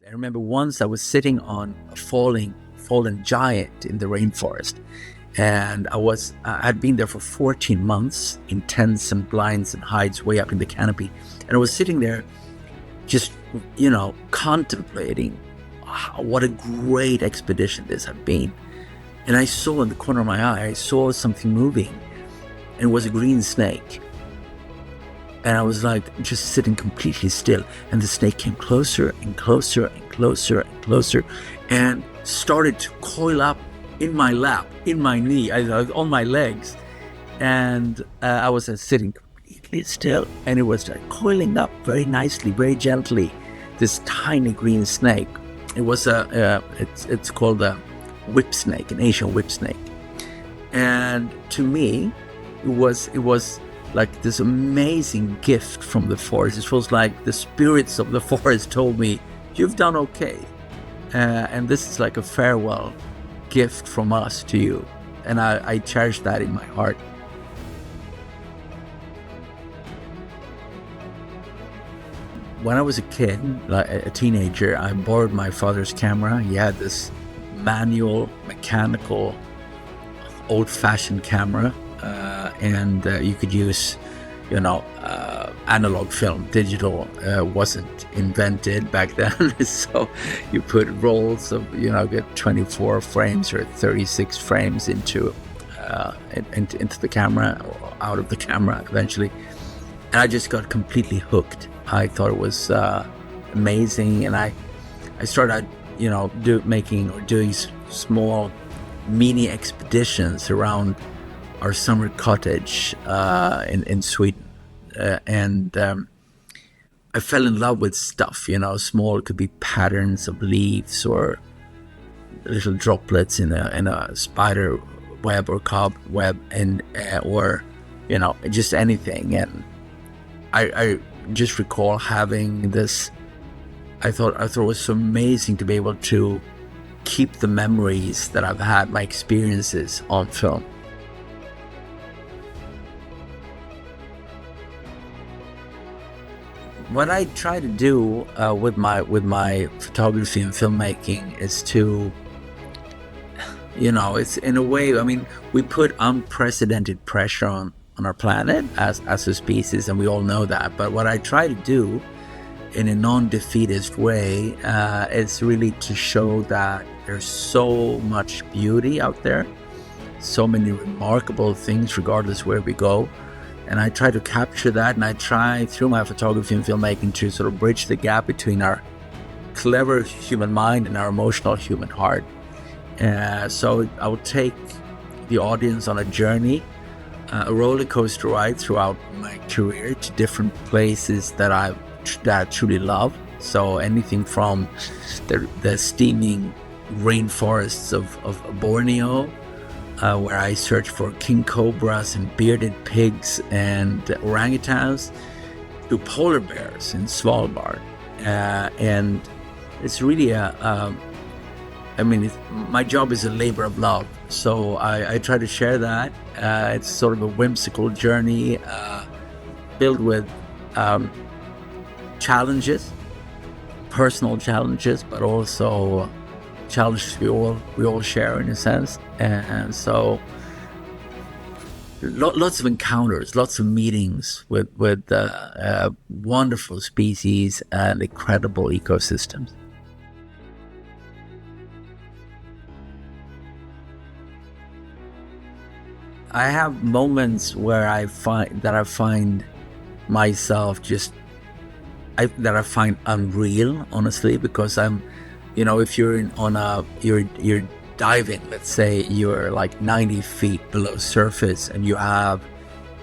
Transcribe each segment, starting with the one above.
I remember once I was sitting on a fallen giant in the rainforest, and I'd been there for 14 months in tents and blinds and hides way up in the canopy, and I was sitting there just, contemplating what a great expedition this had been. And I saw in the corner of my eye, I saw something moving, and it was a green snake. And I was like just sitting completely still, and the snake came closer and closer and closer and closer, and started to coil up in my lap, in my knee, on my legs. And I was sitting completely still, and it was coiling up very nicely, very gently. This tiny green snake. It was it's called a whip snake, an Asian whip snake. And to me, it was like this amazing gift from the forest. It was like the spirits of the forest told me, "You've done okay, and this is like a farewell gift from us to you." And I cherish that in my heart. When I was a kid, like a teenager, I borrowed my father's camera. He had this manual, mechanical, old-fashioned camera, and you could use, analog film. Digital wasn't invented back then, so you put rolls of, get 24 frames or 36 frames into the camera, or out of the camera eventually. And I just got completely hooked. I thought it was amazing, and I started, doing small mini expeditions around our summer cottage in Sweden, and I fell in love with stuff. Small, it could be patterns of leaves or little droplets in a spider web or cobweb, and or just anything. And I just recall having this. I thought it was so amazing to be able to keep the memories that I've had, my experiences, on film. What I try to do with my photography and filmmaking is to, it's in a way. I mean, we put unprecedented pressure on our planet as a species, and we all know that. But what I try to do in a non-defeatist way is really to show that there's so much beauty out there, so many remarkable things regardless where we go. And I try to capture that, and I try through my photography and filmmaking to sort of bridge the gap between our clever human mind and our emotional human heart. So I will take the audience on a journey, a roller coaster ride throughout my career to different places that I truly love. So anything from the steaming rainforests of Borneo, where I search for king cobras and bearded pigs and orangutans, to polar bears in Svalbard. And it's really my job is a labor of love. So I try to share that. It's sort of a whimsical journey filled with challenges, personal challenges, but also challenges we all share in a sense. And so lots of encounters, lots of meetings with wonderful species and incredible ecosystems. I have moments where I find myself that I find unreal, honestly, because I'm, if you're you're diving, let's say you're like 90 feet below surface, and you have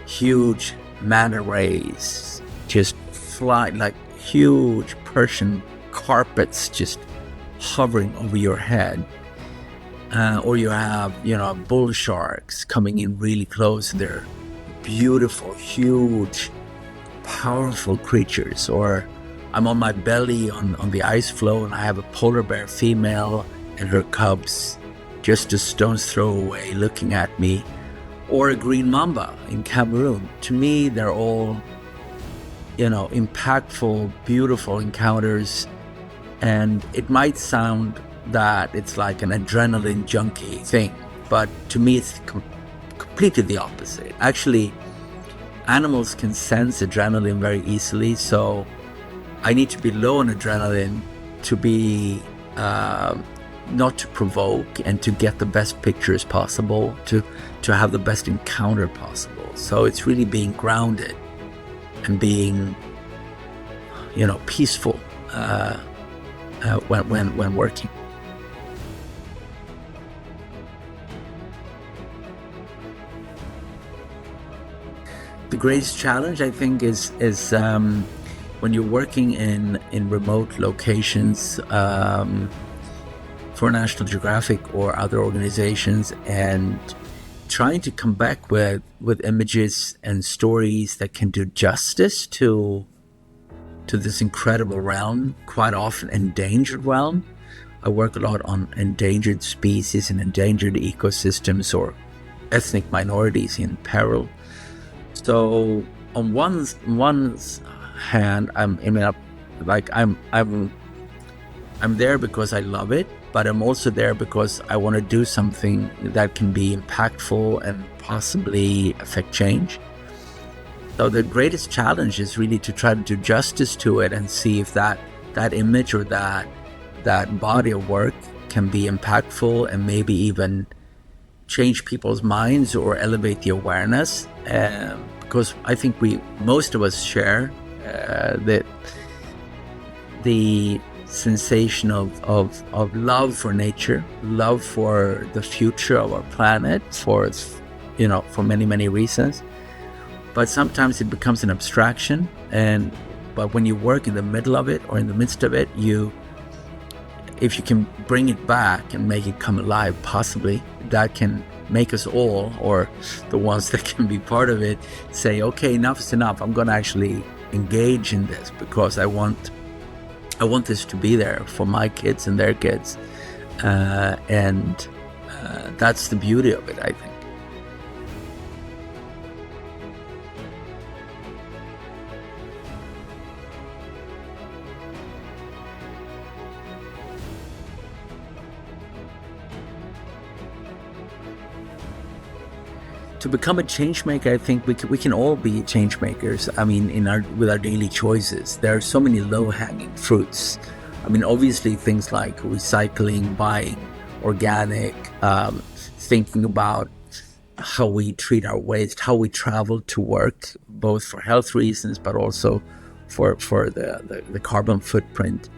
huge manta rays just fly, like huge Persian carpets just hovering over your head. Or you have, bull sharks coming in really close. They're beautiful, huge, powerful creatures. Or I'm on my belly on the ice floe, and I have a polar bear female and her cubs just a stone's throw away looking at me. Or a green mamba in Cameroon. To me, they're all, impactful, beautiful encounters. And it might sound that it's like an adrenaline junkie thing, but to me it's completely the opposite. Actually, animals can sense adrenaline very easily, so I need to be low on adrenaline to be not to provoke and to get the best pictures possible, to have the best encounter possible. So it's really being grounded and being, peaceful when working. The greatest challenge, I think, is when you're working in remote locations for National Geographic or other organizations, and trying to come back with images and stories that can do justice to this incredible realm, quite often endangered realm. I work a lot on endangered species and endangered ecosystems or ethnic minorities in peril. So on one hand, I'm there because I love it, but I'm also there because I want to do something that can be impactful and possibly affect change. So the greatest challenge is really to try to do justice to it and see if that image or that body of work can be impactful and maybe even change people's minds or elevate the awareness. Because I think most of us share the sensation of love for nature, love for the future of our planet, for many, many reasons. But sometimes it becomes an abstraction, but when you work in the middle of it or in the midst of it, if you can bring it back and make it come alive, possibly that can make us all, or the ones that can be part of it, say, okay, enough is enough. I'm going to actually engage in this because I want this to be there for my kids and their kids, and that's the beauty of it, I think. To become a change maker, I think we can all be change makers. I mean, with our daily choices, there are so many low-hanging fruits. I mean, obviously things like recycling, buying organic, thinking about how we treat our waste, how we travel to work, both for health reasons, but also for the carbon footprint.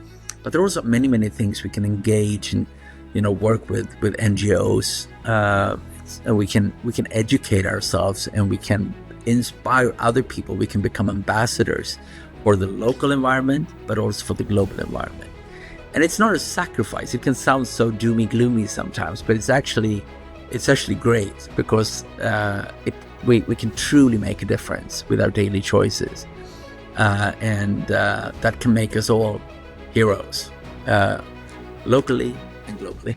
But there are also many, many things we can engage and work with NGOs. And we can educate ourselves, and we can inspire other people. We can become ambassadors for the local environment, but also for the global environment. And it's not a sacrifice. It can sound so doomy gloomy sometimes, but it's actually great because we can truly make a difference with our daily choices, and that can make us all heroes, locally and globally.